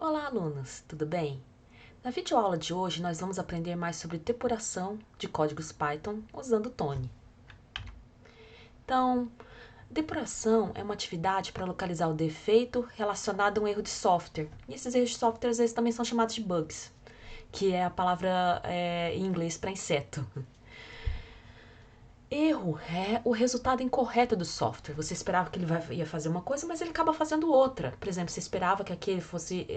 Olá, alunos, tudo bem? Na videoaula de hoje, nós vamos aprender mais sobre depuração de códigos Python usando Tony. Então, depuração é uma atividade para localizar o defeito relacionado a um erro de software. E esses erros de software às vezes também são chamados de bugs, que é a palavra em inglês para inseto. Erro é o resultado incorreto do software. Você esperava que ele ia fazer uma coisa, mas ele acaba fazendo outra. Por exemplo, você esperava que aquele fosse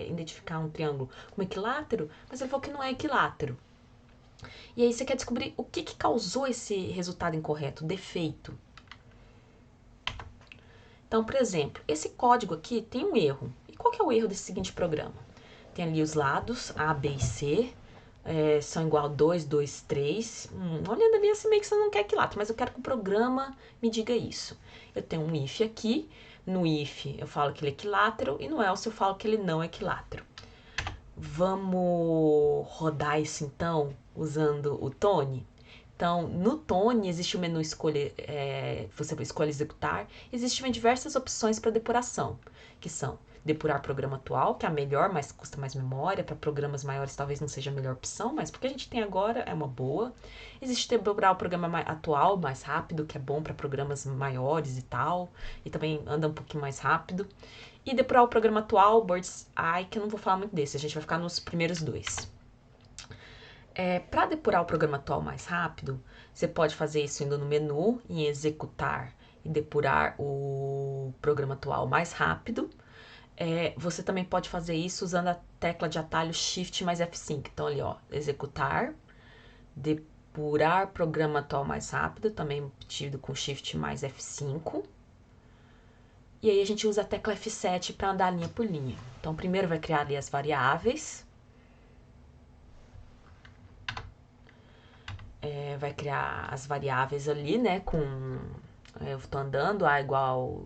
identificar um triângulo como equilátero, mas ele falou que não é equilátero. E aí você quer descobrir o que causou esse resultado incorreto, defeito. Então, por exemplo, esse código aqui tem um erro. E qual que é o erro desse seguinte programa? Tem ali os lados A, B e C. São igual a 2, 2, 3. Olhando ali assim meio que você não quer equilátero, mas eu quero que o programa me diga isso. Eu tenho um if aqui, no if eu falo que ele é equilátero e no else eu falo que ele não é equilátero. Vamos rodar isso então usando o Tony? Então, no Tony existe o menu escolha, você escolhe executar, existem diversas opções para depuração, que são depurar programa atual, que é a melhor, mas custa mais memória, para programas maiores talvez não seja a melhor opção, mas porque a gente tem agora é uma boa. Existe depurar o programa atual, mais rápido, que é bom para programas maiores e tal, e também anda um pouquinho mais rápido. E depurar o programa atual, Bird's Eye, que eu não vou falar muito desse, a gente vai ficar nos primeiros dois. Para depurar o programa atual mais rápido, você pode fazer isso indo no menu, em executar e depurar o programa atual mais rápido. Você também pode fazer isso usando a tecla de atalho Shift mais F5. Então ali, ó, executar, depurar programa atual mais rápido, também obtido com Shift mais F5. E aí a gente usa a tecla F7 para andar linha por linha. Então primeiro vai criar ali as variáveis. Vai criar as variáveis ali, né, com... eu estou andando, A igual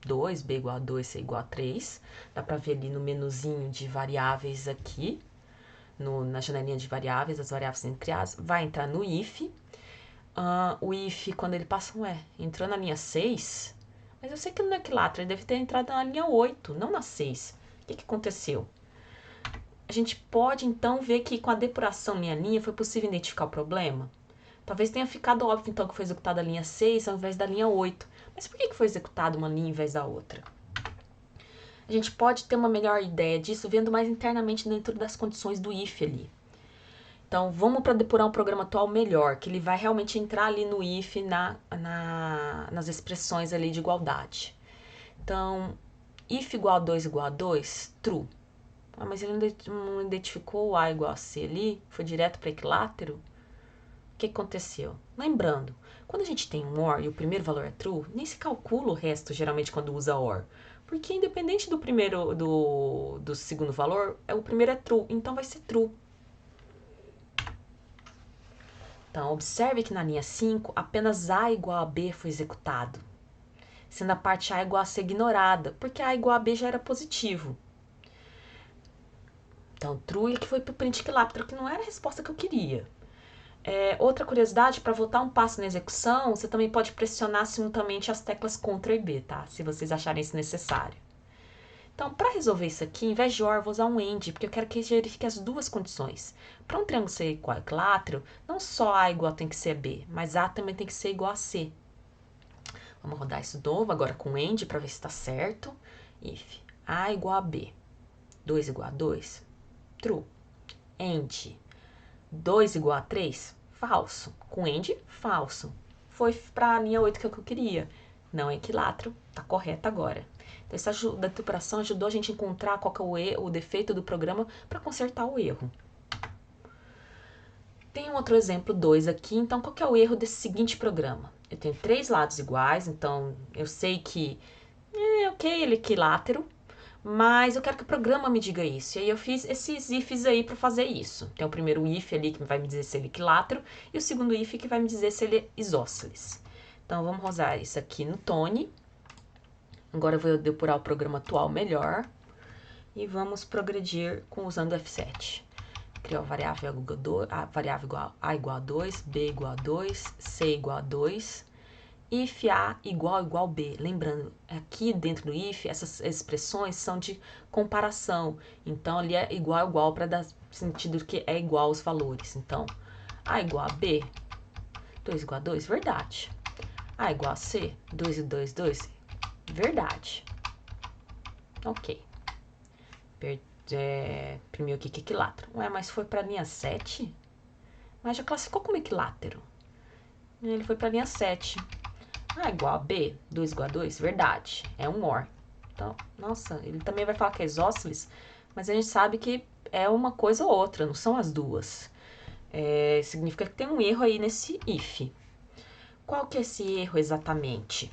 2, B igual a 2, C igual a 3. Dá para ver ali no menuzinho de variáveis aqui, na janelinha de variáveis, as variáveis sendo criadas. Vai entrar no if. O if, quando ele passa entrou na linha 6, mas eu sei que não é equilátero, ele deve ter entrado na linha 8, não na 6. O que aconteceu? A gente pode, então, ver que com a depuração minha linha foi possível identificar o problema. Talvez tenha ficado óbvio, então, que foi executada a linha 6 ao invés da linha 8. Mas por que foi executada uma linha ao invés da outra? A gente pode ter uma melhor ideia disso vendo mais internamente dentro das condições do if ali. Então, vamos para depurar um programa atual melhor, que ele vai realmente entrar ali no if nas expressões ali de igualdade. Então, if igual a 2 igual a 2, true. Mas ele não identificou o A igual a C ali, foi direto para equilátero. O que aconteceu? Lembrando, quando a gente tem um OR e o primeiro valor é true, nem se calcula o resto geralmente quando usa OR. Porque independente do segundo valor, o primeiro é true, então vai ser true. Então, observe que na linha 5, apenas A igual a B foi executado, sendo a parte A igual a C ignorada, porque A igual a B já era positivo. Então, true que foi para o print equilátero, que não era a resposta que eu queria. Outra curiosidade, para voltar um passo na execução, você também pode pressionar simultaneamente as teclas Ctrl e B, tá? Se vocês acharem isso necessário. Então, para resolver isso aqui, em vez de OR, eu vou usar um AND, porque eu quero que ele verifique as duas condições. Para um triângulo ser igual a equilátero, não só A igual tem que ser a B, mas A também tem que ser igual a C. Vamos rodar isso de novo, agora com AND, para ver se está certo. If A igual a B, 2 igual a 2, true. AND 2 igual a 3, falso. Com AND, falso. Foi para a linha 8 que eu queria. Não é equilátero, tá correto agora. Então, essa depuração ajudou a gente a encontrar qual que é o defeito do programa para consertar o erro. Tem um outro exemplo 2 aqui. Então, qual que é o erro desse seguinte programa? Eu tenho 3 lados iguais, então eu sei que, ok, ele é equilátero, mas eu quero que o programa me diga isso. E aí eu fiz esses ifs aí para fazer isso. Tem o primeiro if ali que vai me dizer se ele é equilátero e o segundo if que vai me dizer se ele é isósceles. Então vamos usar isso aqui no Tony. Agora eu vou depurar o programa atual melhor e vamos progredir usando F7. Criar a variável igual A igual a 2, B igual a 2, C igual a 2 if A igual B. Lembrando, aqui dentro do if, essas expressões são de comparação. Então, ali é igual para dar sentido que é igual os valores. Então, A igual a B, 2 igual a 2, verdade. A igual a C, 2 e 2, 2, verdade. Ok. Imprimiu aqui que equilátero. Ué, mas foi para a linha 7? Mas já classificou como equilátero. Ele foi para a linha 7. A igual a B, 2 igual a 2, verdade. É um OR. Então, nossa, ele também vai falar que é isósceles, mas a gente sabe que é uma coisa ou outra, não são as duas. Significa que tem um erro aí nesse if. Qual que é esse erro exatamente?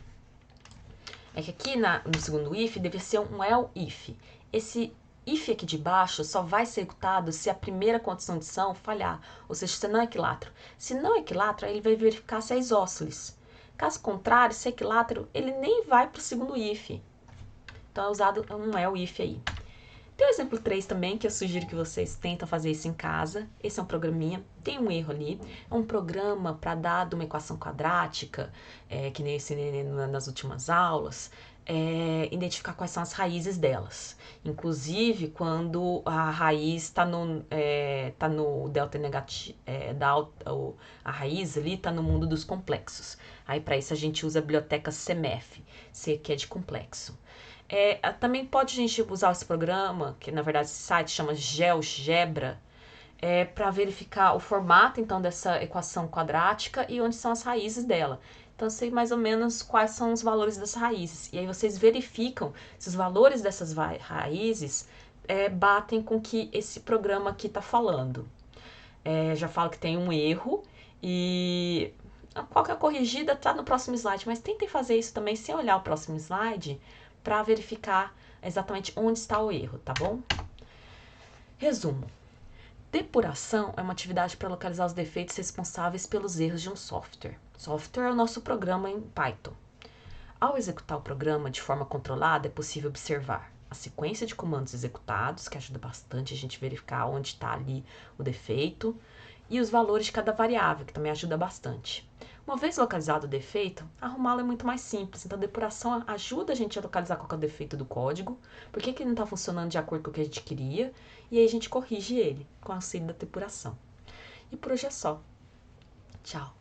É que aqui no segundo if deve ser um else if. Esse if aqui de baixo só vai ser executado se a primeira condição de são falhar, ou seja, se não é equilátero. Se não é equilátero, aí ele vai verificar se é isósceles. Caso contrário, se é equilátero, ele nem vai para o segundo if. Então é usado um else if aí. Tem o exemplo 3 também, que eu sugiro que vocês tentem fazer isso em casa. Esse é um programinha, tem um erro ali. É um programa para dar de uma equação quadrática, que nem eu ensinei nas últimas aulas, identificar quais são as raízes delas. Inclusive, quando a raiz está no delta negativo, a raiz ali está no mundo dos complexos. Aí, para isso, a gente usa a biblioteca CMF, que é de complexo. Também pode a gente usar esse programa, que na verdade esse site chama GeoGebra, para verificar o formato então dessa equação quadrática e onde são as raízes dela. Então eu sei mais ou menos quais são os valores dessas raízes. E aí vocês verificam se os valores dessas raízes batem com o que esse programa aqui está falando. Já falo que tem um erro e qualquer corrigida está no próximo slide, mas tentem fazer isso também sem olhar o próximo slide, para verificar exatamente onde está o erro, tá bom? Resumo. Depuração é uma atividade para localizar os defeitos responsáveis pelos erros de um software. Software é o nosso programa em Python. Ao executar o programa de forma controlada, é possível observar a sequência de comandos executados, que ajuda bastante a gente verificar onde está ali o defeito, e os valores de cada variável, que também ajuda bastante. Uma vez localizado o defeito, arrumá-lo é muito mais simples. Então, a depuração ajuda a gente a localizar qual é o defeito do código, por que ele não está funcionando de acordo com o que a gente queria, e aí a gente corrige ele com o auxílio da depuração. E por hoje é só. Tchau!